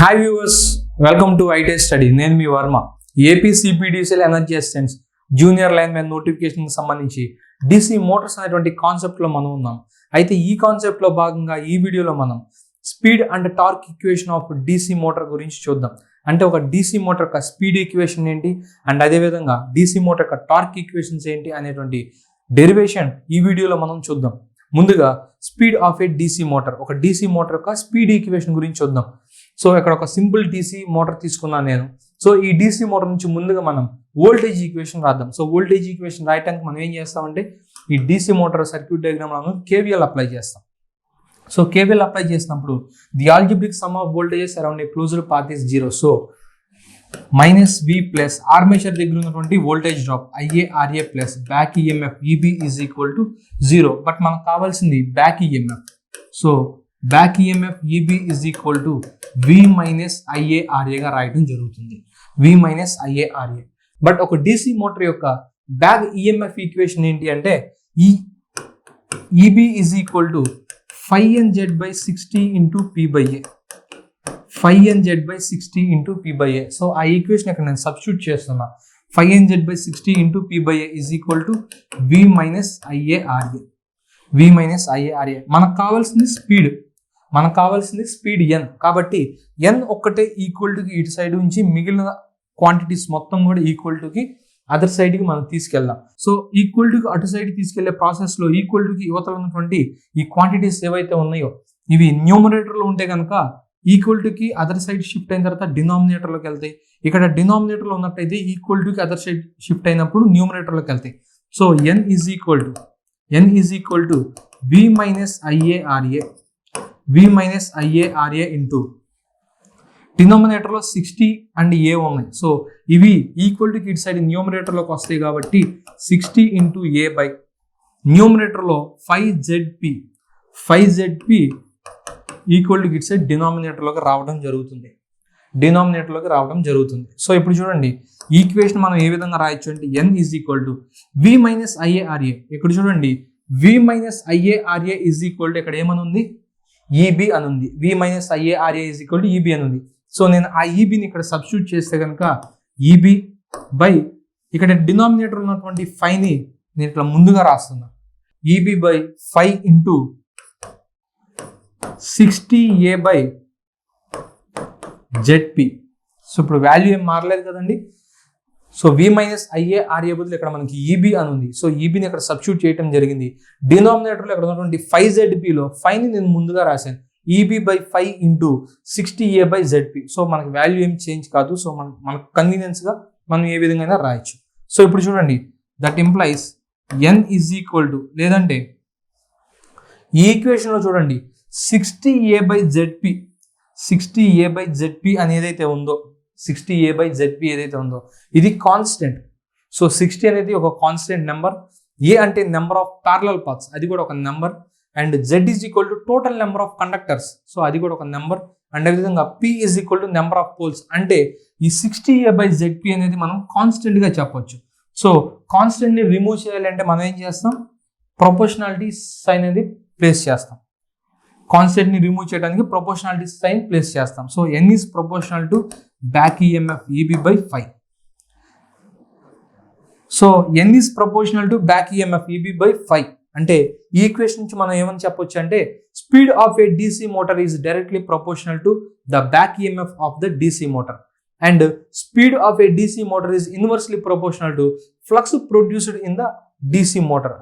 Hi viewers, welcome to IT study. నేను మీ Varma. AP CPDCL energy assistants junior lineman నోటిఫికేషన్కి సంబంధించి DC Motors అనేటువంటి కాన్సెప్ట్లో మనం ఉన్నాం. అయితే ఈ కాన్సెప్ట్లో భాగంగా ఈ వీడియోలో మనం speed and torque equation of DC motor గురించి చూద్దాం. అంటే ఒక డీసీ మోటార్ యొక్క స్పీడ్ ఈక్వేషన్ ఏంటి అండ్ అదేవిధంగా డీసీ మోటార్ యొక్క టార్క్ ఈక్వేషన్స్ ఏంటి అనేటువంటి డెరివేషన్ ఈ వీడియోలో మనం చూద్దాం. ముందుగా speed of A DC motor, ఒక డీసీ మోటార్ యొక్క స్పీడ్ ఈక్వేషన్ గురించి చూద్దాం. సో ఇక్కడ ఒక సింపుల్ డీసీ మోటార్ తీసుకున్నాను నేను. సో ఈ డీసీ మోటార్ నుంచి ముందుగా మనం వోల్టేజ్ ఈక్వేషన్ రాద్దాం. సో వోల్టేజ్ ఈక్వేషన్ రాయడానికి మనం ఏం చేస్తామంటే ఈ డీసీ మోటార్ సర్క్యూట్ డయాగ్రామ్ మనం కేవీఎల్ అప్లై చేస్తాం. సో కేవీఎల్ అప్లై చేసినప్పుడు the algebraic sum of voltages around a closed path is 0. So -V plus armature దగ్గర ఉన్నటువంటి voltage drop IaRa plus back EMF EB is equal to 0. But మనకు కావాల్సింది back EMF. So back EMF EB is equal to V minus IaRaగా రాయడం జరుగుతుంది. V minus IaRa. But ఒక DC motor యొక్క back EMF equation ఏంటి అంటే EB is equal to 5NZ/60 into P/A. 5NZ/60 into P/A. So ఆ equation ఇక్కడ నేను substitute చేస్తున్నా. 5NZ/60 into P/A is equal to V minus IaRa. V minus IaRa. మనకు కావాల్సింది స్పీడ్ N. కాబట్టి N ఒక్కటే ఈక్వల్ టుకి ఇటు సైడ్ నుంచి మిగిలిన క్వాంటిటీస్ మొత్తం కూడా ఈక్వల్ టుకి అదర్ సైడ్కి మనం తీసుకెళ్దాం. సో ఈక్వల్ టుకి అటు సైడ్ తీసుకెళ్లే ప్రాసెస్లో ఈక్వల్ టుకి యువతల ఉన్నటువంటి ఈ క్వాంటిటీస్ ఏవైతే ఉన్నాయో ఇవి న్యూమరేటర్లో ఉంటే కనుక ఈక్వల్ టుకి అదర్ సైడ్ షిఫ్ట్ అయిన తర్వాత డినామినేటర్లోకి వెళ్తాయి. ఇక్కడ డినామినేటర్లో ఉన్నట్టయితే ఈక్వల్ టుకి అదర్ సైడ్ షిఫ్ట్ అయినప్పుడు న్యూమరేటర్లోకి వెళ్తాయి. So N is equal to V minus IaRa into డినామినేటర్లో 60 అండ్ A ఉన్నాయి. సో ఇవి ఈక్వల్ టుకి ఇటు సైడ్ న్యూమరేటర్లోకి వస్తాయి కాబట్టి 60 ఇంటూ A బై న్యూమరేటర్లో 5ZP ఈక్వల్ టు ఇటు సైడ్ డినామినేటర్లోకి రావడం జరుగుతుంది. సో ఇప్పుడు చూడండి ఈక్వేషన్ మనం ఏ విధంగా రాయొచ్చు అంటే N is equal to V minus IaRa. ఇక్కడ చూడండి V minus IaRa is equal to ఇక్కడ ఏమని ఉంది EB అని ఉంది. V minus IaRa is equal to EB అని ఉంది. సో నేను ఆ EBని ఇక్కడ సబ్స్టిట్యూట్ చేస్తే కనుక EB బై ఇక్కడ డినామినేటర్ ఉన్నటువంటి 5ని నేను ఇట్లా ముందుగా రాస్తున్నా. EB by 5 into 60A by ZP. So ఇప్పుడు వాల్యూ ఏం మారలేదు కదండి. సో V మైనస్ IaRa బదులు ఇక్కడ మనకి EB అని ఉంది. సో EBని ఇక్కడ సబ్స్టిట్యూట్ చేయడం జరిగింది. డినామినేటర్లో ఇక్కడ ఉన్నటువంటి 5ZPలో 5ని నేను ముందుగా రాశాను. EB by 5 into 60A by ZP. So మనకి వాల్యూ ఏం చేంజ్ కాదు. సో మనకు కన్వీనియన్స్గా మనం ఏ విధంగా రాయొచ్చు. సో ఇప్పుడు చూడండి that implies N is equal to, లేదంటే ఈ ఈక్వేషన్లో చూడండి 60A బై ZP అని ఏదైతే ఉందో 60A బై ZP ఏదైతే ఉందో ఇది కాన్స్టెంట్. సో 60 అనేది ఒక కాన్స్టెంట్ నెంబర్. A అంటే నెంబర్ ఆఫ్ ప్యారలల్ పాత్స్, అది కూడా ఒక number. And Z is equal to total number of conductors, so అది కూడా ఒక నెంబర్. అండ్ అదేవిధంగా P is equal to number of poles. అంటే ఈ 60A బై ZP అనేది మనం కాన్స్టెంట్గా చెప్పొచ్చు. సో కాన్స్టెంట్ని రిమూవ్ చేయాలంటే మనం ఏం చేస్తాం, ప్రొపోర్షనాలిటీ సైన్ అనేది ప్లేస్ చేస్తాం. కాన్స్టెంట్ని రిమూవ్ చేయడానికి ప్రొపోర్షనాలిటీ సైన్ ప్లేస్ చేస్తాం. So N is proportional to back EMF EB by 5. So N is proportional to back EMF EB by 5 అంటే ఈ ఈక్వేషన్ నుంచి మనం ఏమని చెప్పొచ్చు అంటే speed of A DC motor is directly proportional to the back EMF of the DC motor and speed of A DC motor is inversely proportional to flux produced in the DC motor.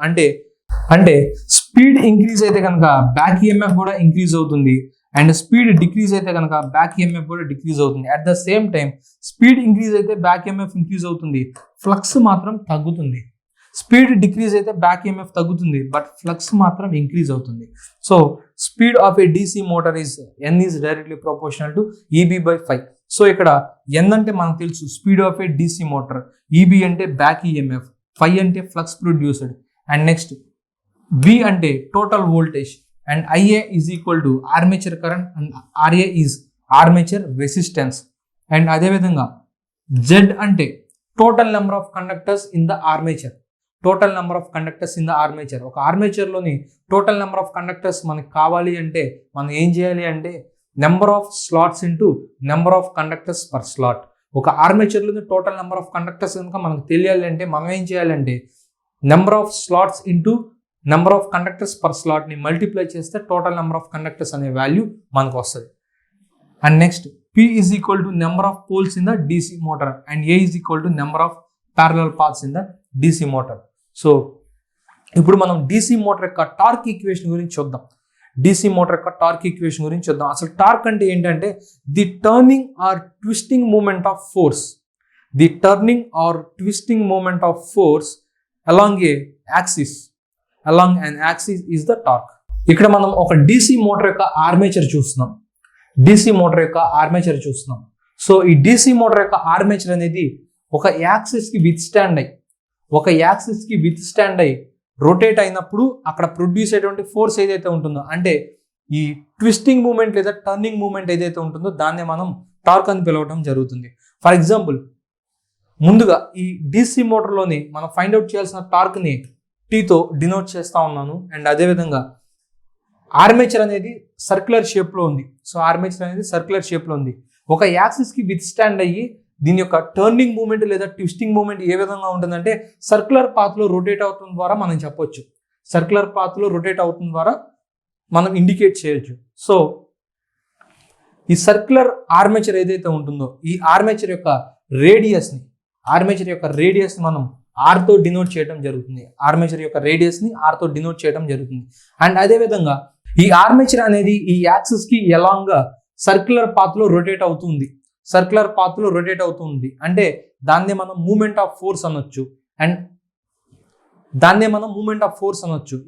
అంటే speed increase అయితే కనుక back EMF కూడా increase అవుతుంది and speed decrease అయితే కనుక back EMF కూడా decrease అవుతుంది. At the same time speed increase అయితే బ్యాక్ ఈఎంఎఫ్ ఇంక్రీజ్ అవుతుంది, ఫ్లక్స్ మాత్రం తగ్గుతుంది. స్పీడ్ డిక్రీజ్ అయితే బ్యాక్ ఈఎంఎఫ్ తగ్గుతుంది బట్ ఫ్లక్స్ మాత్రం ఇంక్రీజ్ అవుతుంది. So speed of A DC motor is N is directly proportional to EB by 5. So ఇక్కడ N అంటే మనకు తెలుసు speed of A DC motor, EB అంటే బ్యాక్ ఈఎంఎఫ్, 5 అంటే flux produced and next V అంటే total voltage and IA is equal to armature current and RA is armature resistance. And అదేవిధంగా Z అంటే total number of conductors in the armature. ఒక ఆర్మేచర్లోని total number of conductors మనకి కావాలి అంటే మనం ఏం చేయాలి అంటే number of slots into number of conductors per slot. ఒక ఆర్మేచర్లో టోటల్ నెంబర్ ఆఫ్ కండక్టర్స్ కనుక మనకు తెలియాలి అంటే మనం ఏం చేయాలంటే number of slots into number of conductors per స్లాట్ని మల్టిప్లై చేస్తే టోటల్ నెంబర్ ఆఫ్ కండక్టర్స్ అనే వాల్యూ మనకు వస్తుంది. And next P is equal to number of poles in the DC motor and A is equal to number of parallel paths in the DC motor. So ఇప్పుడు మనం DC motor యొక్క torque equation గురించి చూద్దాం. DC motor యొక్క torque equation గురించి చూద్దాం. అసలు torque అంటే ఏంటంటే the turning or twisting moment of force. The turning or twisting moment of force along a axis. Along an axis is the torque. ఇక్కడ మనం ఒక DC మోటార్ యొక్క ఆర్మేచర్ చూస్తున్నాం. DC మోటార్ యొక్క ఆర్మేచర్ చూస్తున్నాం. సో ఈ DC మోటార్ యొక్క armature అనేది ఒక యాక్సిస్కి విత్ స్టాండ్ అయ్యి రొటేట్ అయినప్పుడు అక్కడ ప్రొడ్యూస్ అయ్యేటువంటి ఫోర్స్ ఏదైతే ఉంటుందో అంటే ఈ ట్విస్టింగ్ మూమెంట్ లేదా టర్నింగ్ మూమెంట్ ఏదైతే ఉంటుందో దాన్నే మనం టార్క్ అని పిలవడం జరుగుతుంది. ఫర్ ఎగ్జాంపుల్ ముందుగా ఈ DC మోటార్లోని మనం ఫైండ్ అవుట్ చేయాల్సిన టార్క్ని Tతో డినోట్ చేస్తా ఉన్నాను. అండ్ అదేవిధంగా ఆర్మేచర్ అనేది సర్క్యులర్ షేప్లో ఉంది. సో ఆర్మేచర్ అనేది సర్క్యులర్ షేప్లో ఉంది. ఒక యాక్సిస్కి విత్ స్టాండ్ అయ్యి దీని యొక్క టర్నింగ్ మూమెంట్ లేదా ట్విస్టింగ్ మూమెంట్ ఏ విధంగా ఉంటుందంటే సర్క్యులర్ పాత్లో రొటేట్ అవుతుంది ద్వారా మనం చెప్పొచ్చు. సర్క్యులర్ పాత్లో రొటేట్ అవుతుంది ద్వారా మనం ఇండికేట్ చేయొచ్చు. సో ఈ సర్క్యులర్ ఆర్మేచర్ ఏదైతే ఉంటుందో ఈ ఆర్మేచర్ యొక్క రేడియస్ని మనం ఆర్తో డినోట్ చేయడం జరుగుతుంది. ఆర్మేచర్ యొక్క రేడియస్ని ఆర్తో డినోట్ చేయడం జరుగుతుంది. అండ్ అదేవిధంగా ఈ ఆర్మేచర్ అనేది ఈ యాక్సిస్కి ఎలాంగా సర్క్యులర్ పాత్లో రొటేట్ అవుతుంది. అంటే దాన్నే మనం మూమెంట్ ఆఫ్ ఫోర్స్ అనొచ్చు.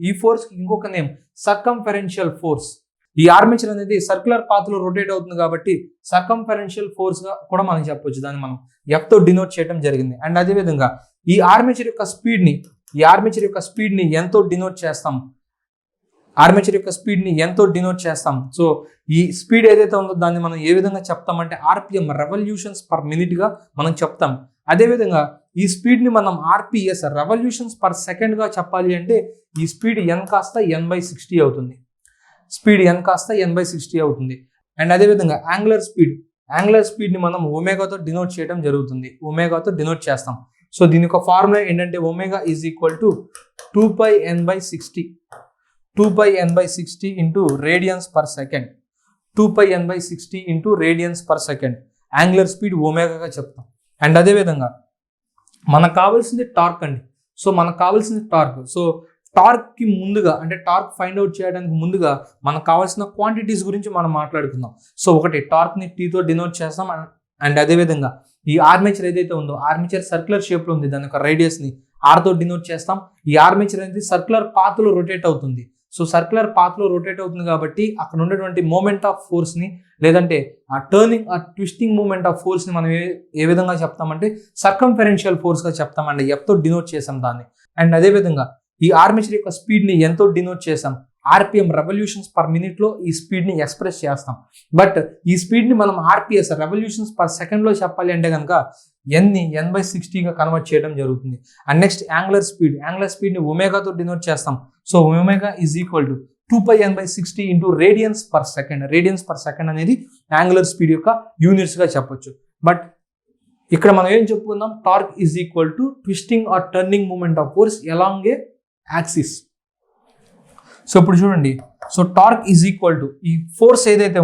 ఈ ఫోర్స్కి ఇంకొక నేమ్ సర్కంఫరెన్షియల్ ఫోర్స్. ఈ ఆర్మేచర్ అనేది సర్క్యులర్ పాత్లో రొటేట్ అవుతుంది కాబట్టి సర్కంఫరెన్షియల్ ఫోర్స్గా కూడా మనం చెప్పొచ్చు. దాన్ని మనం ఎఫ్తో డినోట్ చేయడం జరిగింది. అండ్ అదేవిధంగా ఈ ఆర్మేచర్ యొక్క స్పీడ్ని ఎంతో డినోట్ చేస్తాం. సో ఈ స్పీడ్ ఏదైతే ఉందో దాన్ని మనం ఏ విధంగా చెప్తామంటే RPM రెవల్యూషన్స్ పర్ మినిట్గా మనం చెప్తాం. అదేవిధంగా ఈ స్పీడ్ని మనం RPS రెవల్యూషన్స్ పర్ సెకండ్గా చెప్పాలి అంటే ఈ స్పీడ్ n కాస్త n/60 అవుతుంది. అండ్ అదేవిధంగా యాంగులర్ స్పీడ్ని మనం ఒమేగాతో డినోట్ చేయడం జరుగుతుంది. చేస్తాం. సో దీని యొక్క ఫార్ములా ఏంటంటే omega is equal to 2πn/60 into radians per second. 2πn/60 into radians per second angular speed ఒమేగాగా చెప్తాం. అండ్ అదేవిధంగా మనకు కావాల్సింది టార్క్ అండి. సో టార్క్కి ముందుగా అంటే టార్క్ ఫైండ్ అవుట్ చేయడానికి ముందుగా మనకు కావాల్సిన క్వాంటిటీస్ గురించి మనం మాట్లాడుకుందాం. సో ఒకటి టార్క్ని Tతో డినోట్ చేస్తాం. అండ్ అదేవిధంగా ఈ ఆర్మేచర్ ఏదైతే ఉందో ఆర్మేచర్ సర్క్యులర్ షేప్లో ఉంది. దాని యొక్క రేడియస్ని ఆర్తో డినోట్ చేస్తాం. ఈ ఆర్మేచర్ అనేది సర్క్యులర్ పాత్లో రొటేట్ అవుతుంది. సో సర్క్యులర్ పాత్లో రొటేట్ అవుతుంది కాబట్టి అక్కడ ఉండేటువంటి మూమెంట్ ఆఫ్ ఫోర్స్ని లేదంటే ఆ టర్నింగ్ ఆ ట్విస్టింగ్ మూమెంట్ ఆఫ్ ఫోర్స్ని మనం ఏ విధంగా చెప్తామంటే సర్కంఫరెన్షియల్ ఫోర్స్గా చెప్తామండి. ఎఫ్తో డినోట్ చేసాం దాన్ని. అండ్ అదేవిధంగా ఈ ఆర్మేచర్ యొక్క స్పీడ్ని ఎంతో డినోట్ చేసాం. RPM రెవల్యూషన్స్ పర్ మినిట్లో ఈ స్పీడ్ని ఎక్స్ప్రెస్ చేస్తాం. బట్ ఈ స్పీడ్ని మనం RPS రెవల్యూషన్స్ పర్ సెకండ్లో చెప్పాలి అంటే కనుక n/60గా కన్వర్ట్ చేయడం జరుగుతుంది. అండ్ నెక్స్ట్ యాంగులర్ స్పీడ్ని ఒమేగాతో డినోట్ చేస్తాం. So omega is equal to 2πn/60 into radians per second అనేది యాంగులర్ స్పీడ్ యొక్క యూనిట్స్గా చెప్పొచ్చు. బట్ ఇక్కడ మనం ఏం చెప్పుకుందాం, torque is equal to twisting or turning moment of force along a axis. So ఇప్పుడు చూడండి, so torque is equal to ఈ ఫోర్స్ ఏదైతే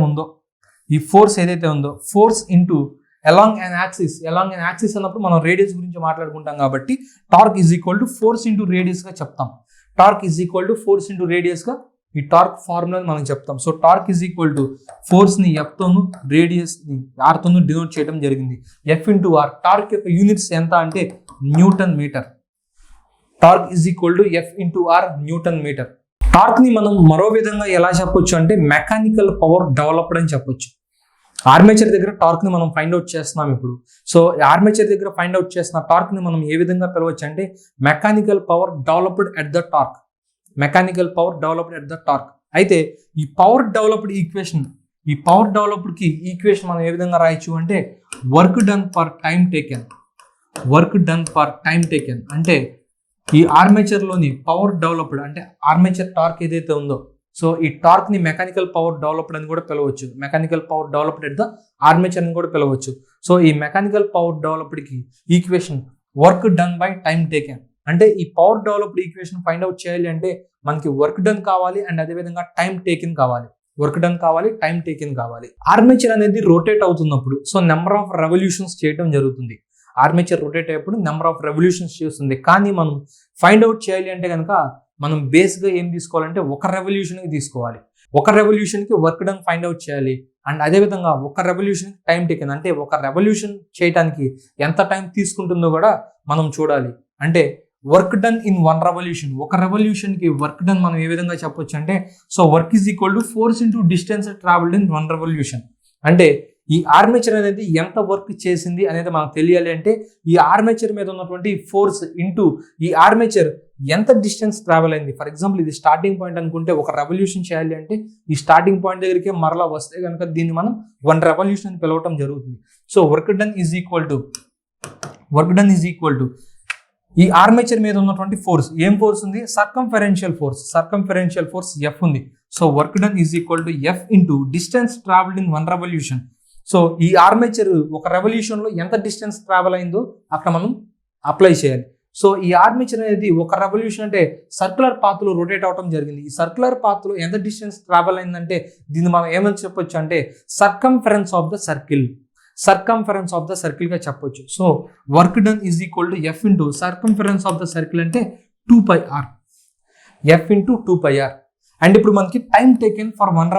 ఉందో force into along an axis అన్నప్పుడు మనం రేడియస్ గురించి మాట్లాడుకుంటాం కాబట్టి torque is equal to force into రేడియస్గా చెప్తాం. ఈ టార్క్ ఫార్ములాని మనం చెప్తాం. So torque is equal to ఫోర్స్ని ఎఫ్తోను రేడియస్ని ఆర్తోను డినోట్ చేయడం జరిగింది. F into R. టార్క్ యొక్క యూనిట్స్ ఎంత అంటే newton metre. Torque is equal to F into R newton metre. టార్క్ని మనం మరో విధంగా ఎలా చెప్పొచ్చు అంటే మెకానికల్ పవర్ డెవలప్డ్ అని చెప్పొచ్చు. ఆర్మేచర్ దగ్గర టార్క్ని మనం ఫైండ్ అవుట్ చేస్తున్నాం ఇప్పుడు. సో ఆర్మేచర్ దగ్గర ఫైండ్ అవుట్ చేసిన టార్క్ని మనం ఏ విధంగా పిలవచ్చు అంటే mechanical power developed at the torque. అయితే ఈ పవర్ డెవలప్డ్ ఈక్వేషన్ మనం ఏ విధంగా రాయొచ్చు అంటే work done per time taken అంటే ఈ ఆర్మేచర్లోని పవర్ డెవలప్డ్ అంటే ఆర్మేచర్ టార్క్ ఏదైతే ఉందో సో ఈ టార్క్ ని మెకానికల్ పవర్ డెవలప్డ్ అని కూడా పిలవచ్చు, mechanical power developed at the armature అని కూడా పిలవచ్చు. సో ఈ మెకానికల్ పవర్ డెవలప్డ్ కి equation work done by time taken. అంటే ఈ power developed equation find out చేయాలి అంటే మనకి వర్క్ డన్ కావాలి అండ్ అదేవిధంగా టైం టేకెన్ కావాలి. వర్క్ డన్ కావాలి, టైం టేకెన్ కావాలి. ఆర్మేచర్ అనేది రొటేట్ అవుతున్నప్పుడు సో నెంబర్ ఆఫ్ రెవల్యూషన్స్ చేయడం జరుగుతుంది. ఆర్మేచర్ రొటేట్ అయ్యేప్పుడు నెంబర్ ఆఫ్ రెవల్యూషన్స్ చేస్తుంది. కానీ మనం ఫైండ్ అవుట్ చేయాలి అంటే కనుక మనం బేస్గా ఏం తీసుకోవాలంటే ఒక రెవల్యూషన్కి తీసుకోవాలి. ఒక రెవల్యూషన్కి వర్క్ డన్ ఫైండ్ అవుట్ చేయాలి అండ్ అదేవిధంగా ఒక రెవల్యూషన్కి టైం టేకెన్, అంటే ఒక రెవల్యూషన్ చేయడానికి ఎంత టైం తీసుకుంటుందో కూడా మనం చూడాలి. అంటే work done in one revolution, ఒక రెవల్యూషన్కి వర్క్ డన్ మనం ఏ విధంగా చెప్పొచ్చు అంటే so work is equal to force into distance travelled in one revolution. అంటే ఈ ఆర్మేచర్ అనేది ఎంత వర్క్ చేసింది అనేది మనకు తెలియాలి అంటే ఈ ఆర్మేచర్ మీద ఉన్నటువంటి ఫోర్స్ ఇంటూ ఈ ఆర్మేచర్ ఎంత డిస్టెన్స్ ట్రావెల్ అయింది. ఫర్ ఎగ్జాంపుల్ ఇది స్టార్టింగ్ పాయింట్ అనుకుంటే ఒక రెవల్యూషన్ చేయాలి అంటే ఈ స్టార్టింగ్ పాయింట్ దగ్గరికి మరలా వస్తే కనుక దీన్ని మనం వన్ రెవల్యూషన్ అని పిలవటం జరుగుతుంది. So work done is equal to ఈ ఆర్మేచర్ మీద ఉన్నటువంటి ఫోర్స్, ఏం ఫోర్స్ ఉంది? సర్కంఫరెన్షియల్ ఫోర్స్ ఎఫ్ ఉంది. So work done is equal to F into distance travelled in one revolution. So ఈ ఆర్మేచర్ ఒక రెవల్యూషన్ లో ఎంత డిస్టెన్స్ ట్రావెల్ అయిందో అక్కడ మనం అప్లై చేయాలి. సో ఈ ఆర్మేచర్ అనేది ఒక రెవల్యూషన్ అంటే సర్క్యులర్ పాత్ లో రొటేట్ అవడం జరిగింది. ఈ సర్క్యులర్ పాత్ లో ఎంత డిస్టెన్స్ ట్రావెల్ అయిందంటే దీన్ని మనం ఏమని చెప్పొచ్చు అంటే సర్కంఫరెన్స్ ఆఫ్ ద సర్కిల్ గా చెప్పొచ్చు. So work done is equal to F into circumference of the circle అంటే 2πr, F into 2πr. And ఇప్పుడు మనకి time taken for one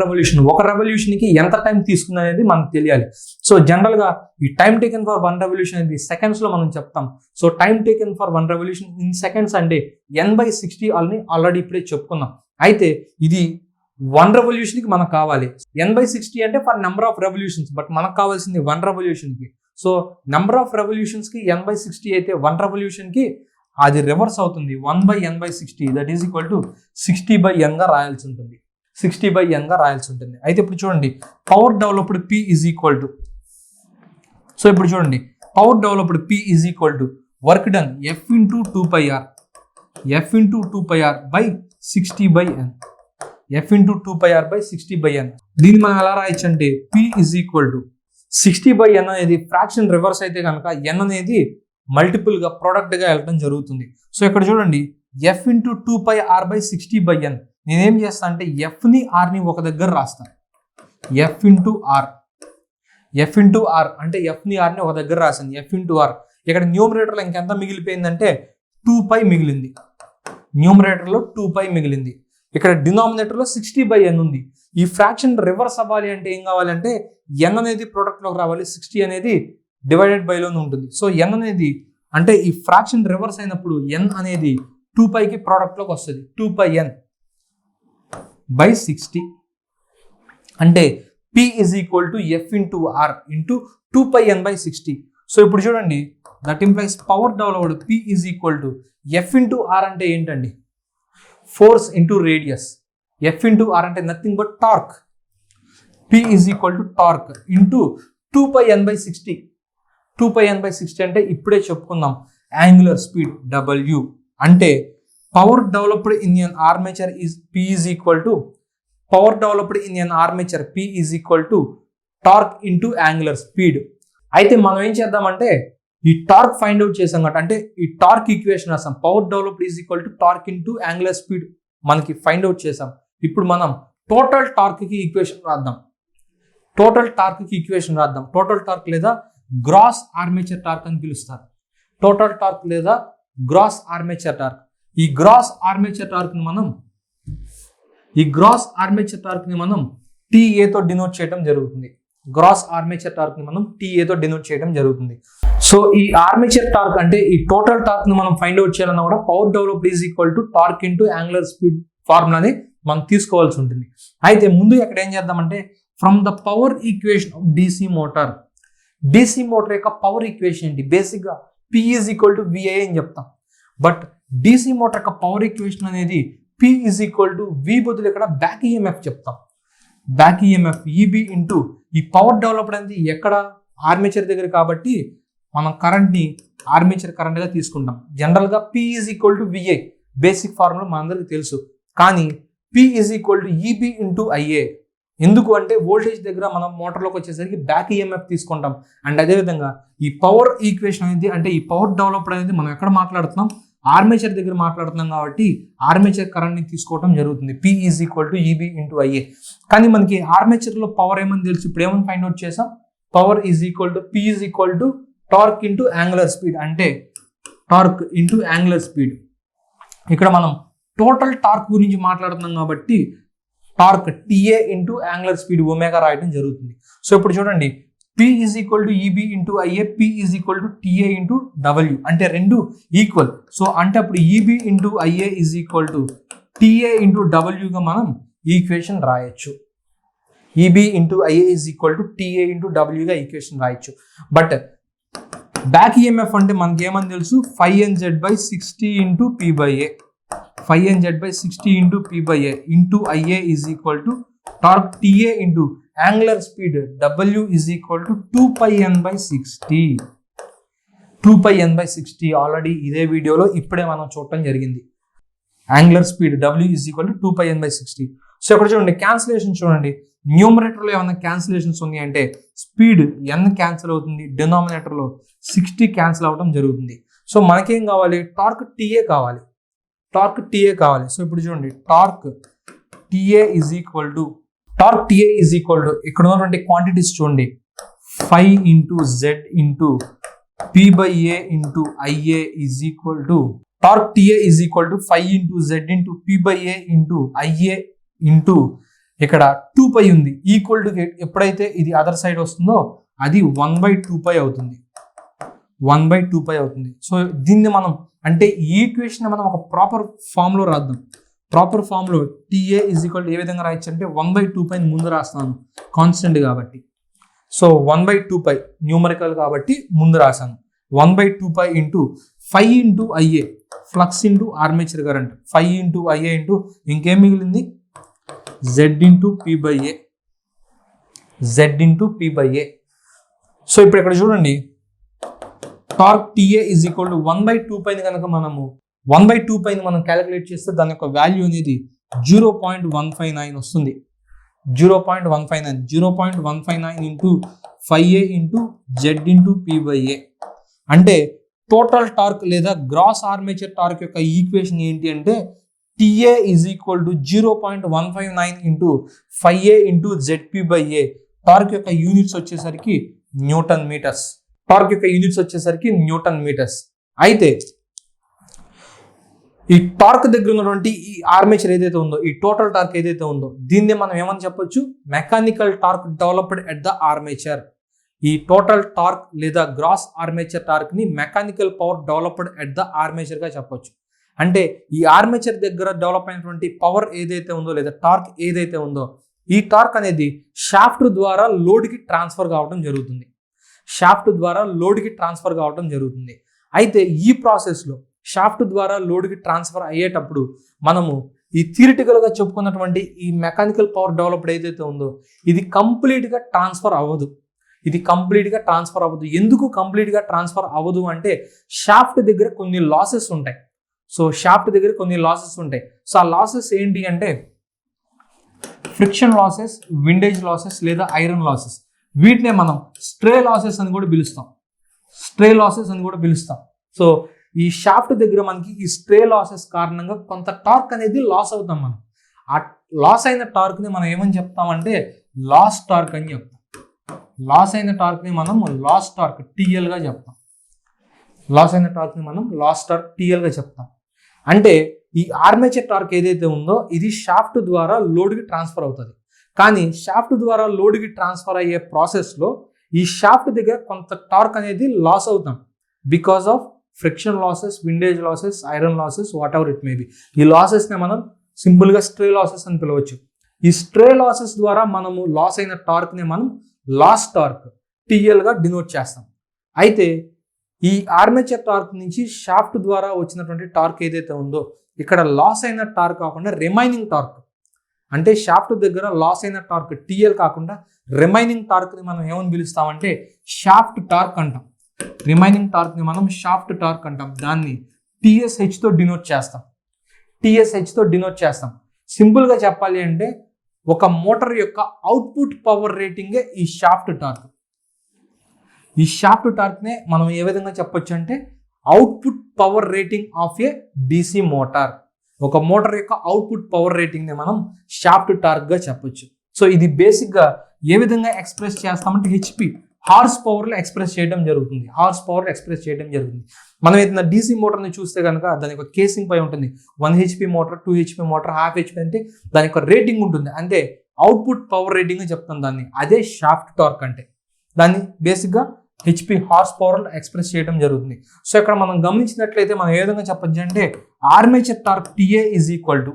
revolution, ఒక రెవల్యూషన్ కి ఎంత టైం తీసుకుంది అనేది మనకు తెలియాలి. సో జనరల్ గా ఈ time taken for one revolution అనేది సెకండ్స్ లో మనం చెప్తాం. So time taken for one revolution in seconds అంటే n/60 ఆల్రెడీ ఇప్పుడే చెప్పుకున్నాం. అయితే ఇది వన్ రెవల్యూషన్ కి మనకు కావాలి. n/60 అంటే for number of revolutions, but మనకు కావాల్సింది వన్ రెవల్యూషన్ కి. సో నెంబర్ ఆఫ్ రెవల్యూషన్స్ కి n/60 అయితే వన్ రెవల్యూషన్ కి అది రివర్స్ అవుతుంది 1/n/60, that is equal to 60/n గా రాయాల్సి ఉంటుంది. అయితే ఇప్పుడు చూడండి power developed P is equal to, so ఇప్పుడు చూడండి power developed P is equal to work done F into 2πr by 60/n, దీన్ని మనం ఎలా రాయొచ్చు అంటే P is equal to 60/n అనేది ఫ్రాక్షన్ రివర్స్ అయితే కనుక n అనేది మల్టిపుల్ గా ప్రొడక్ట్ గా వెళ్ళడం జరుగుతుంది. సో ఇక్కడ చూడండి F ఇంటూ 2πr/60/n, నేనేం చేస్తాను అంటే ఎఫ్ ని ఆర్ ని ఒక దగ్గర రాస్తాను. ఎఫ్ ఇంటూ ఆర్ అంటే ఎఫ్ ని ఆర్ ని ఒక దగ్గర రాసాను. ఎఫ్ ఇంటూ ఆర్ ఇక్కడ న్యూమరేటర్ లో ఇంకెంత మిగిలిపోయిందంటే 2π మిగిలింది. ఇక్కడ డినామినేటర్ లో 60/n ఉంది. ఈ ఫ్రాక్షన్ రివర్స్ అవ్వాలి అంటే ఏం కావాలంటే n అనేది ప్రొడక్ట్ లోకి రావాలి, 60 అనేది డివైడెడ్ బై లోనే ఉంటుంది. సో n అనేది అంటే ఈ ఫ్రాక్షన్ రివర్స్ అయినప్పుడు n అనేది 2πకి ప్రోడక్ట్ లోకి వస్తుంది. 2πn/60 అంటే P is equal to F into R into 2πn/60. So ఇప్పుడు చూడండి that implies power developed P is equal to F into R అంటే ఏంటండి? Force into radius. F into R అంటే nothing but torque. P is equal to torque into 2πn/60. 2πn/60 అంటే ఇప్పుడే చెప్పుకుందాం angular speed W. అంటే power developed in an armature is P is equal to torque into angular speed. అయితే మనం ఏం చేద్దామంటే ఈ టార్క్ ఫైండ్ అవుట్ చేసాం కాబట్టి అంటే ఈ టార్క్ ఈక్వేషన్ రాసాం. Power developed is equal to torque into angular speed మనకి ఫైండ్ అవుట్ చేసాం. ఇప్పుడు మనం టోటల్ టార్క్ కి ఈక్వేషన్ రాద్దాం. టోటల్ టార్క్ లేదా గ్రాస్ ఆర్మేచర్ టార్క్ అని పిలుస్తారు. టోటల్ టార్క్ లేదా గ్రాస్ ఆర్మేచర్ టార్క్. ఈ గ్రాస్ ఆర్మేచర్ టార్క్ ని మనం TA తో డినోట్ చేయడం జరుగుతుంది. సో ఈ ఆర్మేచర్ టార్క్ అంటే ఈ టోటల్ టార్క్ ని మనం ఫైండ్ అవుట్ చేయాలన్నా కూడా power developed is equal to torque into angular speed ఫార్ములాని మనం తీసుకోవాల్సి ఉంటుంది. అయితే ముందు ఇక్కడ ఏం చేద్దామంటే from the power equation of DC motor యొక్క పవర్ ఈక్వేషన్ ఏంటి? బేసిక్ గా P is equal to VI అని చెప్తాం. బట్ DC మోటార్ యొక్క పవర్ ఈక్వేషన్ అనేది P is equal to V బదులు ఇక్కడ బ్యాక్ EMF చెప్తాం. బ్యాక్ EMF EB ఇంటూ ఈ పవర్ డెవలప్డ్ అనేది ఎక్కడ? ఆర్మేచర్ దగ్గర కాబట్టి మనం కరెంట్ ని ఆర్మేచర్ కరెంట్ గా తీసుకుంటాం. జనరల్ గా P is equal to VI basic formula మనందరికి తెలుసు. కానీ P is equal to EB into IA. ఎందుకు అంటే వోల్టేజ్ దగ్గర మనం మోటార్లోకి వచ్చేసరికి బ్యాక్ ఈఎంఎఫ్ తీసుకుంటాం. అండ్ అదేవిధంగా ఈ పవర్ ఈక్వేషన్ అనేది అంటే ఈ పవర్ డెవలప్డ్ అనేది మనం ఎక్కడ మాట్లాడుతున్నాం, ఆర్మేచర్ దగ్గర మాట్లాడుతున్నాం కాబట్టి ఆర్మేచర్ కరెంట్ని తీసుకోవడం జరుగుతుంది. P is equal to EB into IA. కానీ మనకి ఆర్మేచర్లో పవర్ ఏమని తెలుసు, ఇప్పుడు ఏమని ఫైండ్ అవుట్ చేసాం, power is equal to P is equal to torque into angular speed, అంటే టార్క్ ఇంటూ యాంగులర్ స్పీడ్. ఇక్కడ మనం టోటల్ టార్క్ గురించి మాట్లాడుతున్నాం కాబట్టి torque TA into angular speed omega రాయడం జరుగుతుంది. సో ఇప్పుడు చూడండి, P is equal to EB into IA, P is equal to TA into W, అంటే రెండు ఈక్వల్. సో అంటే అప్పుడు EB into IA is equal to TA into డబ్ల్యూగా మనం ఈక్వేషన్ రాయొచ్చు. EB into IA is equal to TA into డబ్ల్యూగా equation రాయొచ్చు. But back EMF అంటే మనకి ఏమని తెలుసు, 5NZ/60 into P/A, 5NZ/60 into P/A into IA is equal to torque TA into angular speed W is equal to 2πN/60. 2πN/60 already ఇదే వీడియోలో ఇప్పుడే మనం చూడటం జరిగింది. Angular speed W is equal to 2πN/60. So ఇక్కడ చూడండి, cancellation చూడండి, న్యూమరేటర్లో ఏమైనా క్యాన్సిలేషన్స్ ఉన్నాయి అంటే స్పీడ్ N క్యాన్సిల్ అవుతుంది, డినామినేటర్లో 60 క్యాన్సిల్ అవ్వడం జరుగుతుంది. సో మనకేం కావాలి, టార్క్ TA కావాలి, టార్క్ TA కావాలి. సో ఇప్పుడు చూడండి, torque TA is equal to ఇక్కడ ఉన్నటువంటి క్వాంటిటీస్ చూడండి, 5 into Z into P/A into IA is equal to torque TA is equal to 5 into Z into P/A into IA into ఇక్కడ 2π ఉంది, equal to ఎప్పుడైతే ఇది అదర్ సైడ్ వస్తుందో అది 1/2π అవుతుంది, 1/2π అవుతుంది. సో దీన్ని మనం అంటే ఈ ఈక్వేషన్ మనం ఒక ప్రాపర్ ఫామ్లో రాద్దాం. ప్రాపర్ ఫామ్లో TA ఈజ్ ఈక్వల్ టు ఏ విధంగా రాయొచ్చు అంటే 1/2π ముందు రాస్తాను, కాన్స్టెంట్ కాబట్టి. సో 1/2π న్యూమరికల్ కాబట్టి ముందు రాశాను. 1/2π into 5 into IA, flux into armature current, 5 into IA into ఇంకేం మిగిలింది, Z into P/A, Z into P/A. So ఇప్పుడు ఇక్కడ చూడండి, torque TA is equal to 1/2πని కనుక మనము 1/2πని మనం క్యాలిక్యులేట్ చేస్తే దాని యొక్క వాల్యూ అనేది 0.159 వస్తుంది. 0.159 into 5A into Z into P/A. అంటే టోటల్ టార్క్ లేదా గ్రాస్ ఆర్మేచర్ టార్క్ యొక్క ఈక్వేషన్ ఏంటి అంటే TA is equal to 0.159 into 5A into ZP/A. Torque యొక్క యూనిట్స్ వచ్చేసరికి న్యూటన్ మీటర్స్. అయితే ఈ టార్క్ దగ్గర ఉన్నటువంటి ఈ ఆర్మేచర్ ఏదైతే ఉందో, ఈ టోటల్ టార్క్ ఏదైతే ఉందో, దీన్ని మనం ఏమని చెప్పొచ్చు, mechanical torque developed at the armature. ఈ టోటల్ టార్క్ లేదా గ్రాస్ ఆర్మేచర్ టార్క్ ని mechanical power developed at the armature గా చెప్పొచ్చు. అంటే ఈ ఆర్మేచర్ దగ్గర డెవలప్ అయినటువంటి పవర్ ఏదైతే ఉందో లేదా టార్క్ ఏదైతే ఉందో, ఈ టార్క్ అనేది షాఫ్ట్ ద్వారా లోడ్కి ట్రాన్స్ఫర్ కావడం జరుగుతుంది. అయితే ఈ ప్రాసెస్లో షాఫ్ట్ ద్వారా లోడ్కి ట్రాన్స్ఫర్ అయ్యేటప్పుడు మనము ఈ థియరిటికల్గా చెప్పుకున్నటువంటి ఈ మెకానికల్ పవర్ డెవలప్డ్ ఏదైతే ఉందో ఇది కంప్లీట్గా ట్రాన్స్ఫర్ అవ్వదు. ఎందుకు కంప్లీట్గా ట్రాన్స్ఫర్ అవ్వదు అంటే షాఫ్ట్ దగ్గర కొన్ని లాసెస్ ఉంటాయి. సో ఆ లాసెస్ ఏంటి అంటే ఫ్రిక్షన్ లాసెస్, విండేజ్ లాసెస్ లేదా ఐరన్ లాసెస్. వీటినే మనం స్ట్రే లాసెస్ అని కూడా పిలుస్తాం. సో ఈ షాఫ్ట్ దగ్గర మనకి ఈ స్ట్రే లాసెస్ కారణంగా కొంత టార్క్ అనేది లాస్ అవుతాం. మనం ఆ లాస్ అయిన టార్క్ని మనం ఏమని చెప్తామంటే లాస్ టార్క్ అని చెప్తాం. లాస్ అయిన టార్క్ని మనం లాస్ టార్క్ టీఎల్గా చెప్తాం. అంటే ఈ ఆర్మేచర్ టార్క్ ఏదైతే ఉందో ఇది షాఫ్ట్ ద్వారా లోడ్కి ట్రాన్స్ఫర్ అవుతుంది. కానీ షాఫ్ట్ ద్వారా లోడ్కి ట్రాన్స్ఫర్ అయ్యే ప్రాసెస్లో ఈ షాఫ్ట్ దగ్గర కొంత టార్క్ అనేది లాస్ అవుతాం because of friction losses, windage losses, iron losses, what ever it may be. ఈ లాసెస్ని మనం సింపుల్గా స్ట్రే లాసెస్ అని పిలవచ్చు. ఈ స్ట్రే లాసెస్ ద్వారా మనము లాస్ అయిన టార్క్ని మనం లాస్ టార్క్ టీఎల్గా డినోట్ చేస్తాం. అయితే ఈ ఆర్మేచర్ టార్క్ నుంచి షాఫ్ట్ ద్వారా వచ్చినటువంటి టార్క్ ఏదైతే ఉందో ఇక్కడ లాస్ అయిన టార్క్ కాకుండా రిమైనింగ్ టార్క్, అంటే షాఫ్ట్ దగ్గర లాస్ అయిన టార్క్ టీఎల్ కాకుండా రిమైనింగ్ టార్క్ని మనం ఏమని పిలుస్తామంటే షాఫ్ట్ టార్క్ అంటాం. రిమైనింగ్ టార్క్ని మనం షాఫ్ట్ టార్క్ అంటాం. దాన్ని TSH తో డినోట్ చేస్తాం. సింపుల్గా చెప్పాలి అంటే ఒక మోటార్ యొక్క అవుట్పుట్ పవర్ రేటింగే ఈ షాఫ్ట్ టార్క్. ఈ షాఫ్ట్ టార్క్నే మనం ఏ విధంగా చెప్పొచ్చు అంటే output power rating of A DC motor. ఒక మోటార్ యొక్క అవుట్పుట్ పవర్ రేటింగ్ని మనం షాఫ్ట్ టార్క్గా చెప్పొచ్చు. సో ఇది బేసిక్గా ఏ విధంగా ఎక్స్ప్రెస్ చేస్తామంటే హెచ్పి హార్స్ పవర్లో ఎక్స్ప్రెస్ చేయడం జరుగుతుంది. మనం ఏదైనా డీసీ మోటార్ని చూస్తే కనుక దాని యొక్క కేసింగ్ పై ఉంటుంది. 1 HP motor, 2 HP motor, 1/2 HP అంటే దాని యొక్క రేటింగ్ ఉంటుంది. అంటే అవుట్పుట్ పవర్ రేటింగ్ చెప్తాం దాన్ని. అదే షాఫ్ట్ టార్క్ అంటే దాన్ని బేసిక్గా హెచ్పి హార్స్ పవర్లో ఎక్స్ప్రెస్ చేయడం జరుగుతుంది. సో ఇక్కడ మనం గమనించినట్లయితే మనం ఏ విధంగా చెప్పొచ్చు అంటే armature torque TA is equal to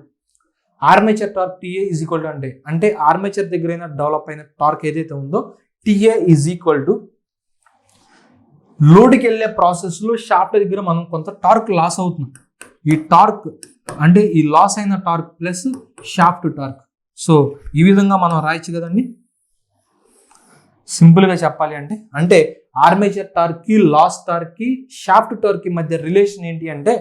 అంటే ఆర్మేచర్ దగ్గర డెవలప్ అయిన టార్క్ ఏదైతే ఉందో TA ఈజ్ ఈక్వల్ టు లోడ్కి వెళ్ళే ప్రాసెస్లో షాఫ్ట్ దగ్గర మనం కొంత టార్క్ లాస్ అవుతుంది. ఈ టార్క్ అంటే ఈ లాస్ అయిన టార్క్ ప్లస్ షాఫ్ట్ టార్క్. సో ఈ విధంగా మనం రాయొచ్చు కదండి. సింపుల్గా చెప్పాలి అంటే ఆర్మేచర్ టార్క్కి, లాస్ టార్క్కి, షాఫ్ట్ టార్క్కి మధ్య రిలేషన్ ఏంటి అంటే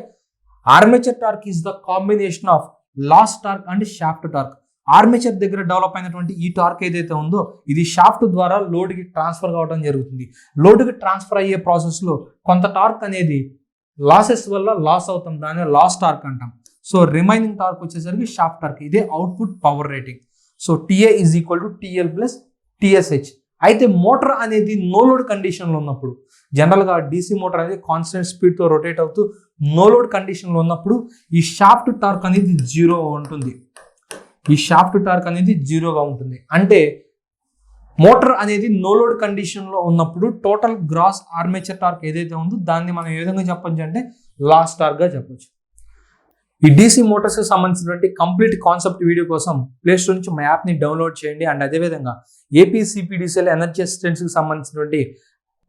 armature torque is the combination of loss torque and shaft torque. Armature దగ్గర డెవలప్ అయినటువంటి ఈ టార్క్ ఏదైతే ఉందో ఇది షాఫ్ట్ ద్వారా లోడ్కి ట్రాన్స్ఫర్ కావడం జరుగుతుంది. లోడ్కి ట్రాన్స్ఫర్ అయ్యే ప్రాసెస్లో కొంత టార్క్ అనేది లాసెస్ వల్ల లాస్ అవుతాం, దాన్ని లాస్ టార్క్ అంటాం. సో రిమైనింగ్ టార్క్ వచ్చేసరికి షాఫ్ట్ టార్క్. ఇదే output power rating. So TA is equal to TL plus TSH. అయితే మోటార్ అనేది నో లోడ్ కండిషన్లో ఉన్నప్పుడు, జనరల్గా డీసీ మోటార్ అనేది కాన్స్టెంట్ స్పీడ్తో రొటేట్ అవుతూ నో లోడ్ కండిషన్లో ఉన్నప్పుడు ఈ షాఫ్ట్ టార్క్ అనేది జీరోగా ఉంటుంది. అంటే మోటార్ అనేది నో లోడ్ కండిషన్లో ఉన్నప్పుడు టోటల్ గ్రాస్ ఆర్మేచర్ టార్క్ ఏదైతే ఉందో దాన్ని మనం ఏ విధంగా చెప్పొచ్చు అంటే లాస్ టార్క్గా చెప్పొచ్చు. ఈ డీసీ మోటార్స్కి సంబంధించినటువంటి కంప్లీట్ కాన్సెప్ట్ వీడియో కోసం ప్లేస్టోర్ నుంచి మా యాప్ని డౌన్లోడ్ చేయండి. అండ్ అదేవిధంగా APCPDCL ఎనర్జీ అసిస్టెంట్స్కి సంబంధించినటువంటి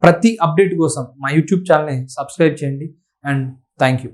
ప్రతి అప్డేట్ కోసం మా యూట్యూబ్ ఛానల్ని సబ్స్క్రైబ్ చేయండి. And thank you.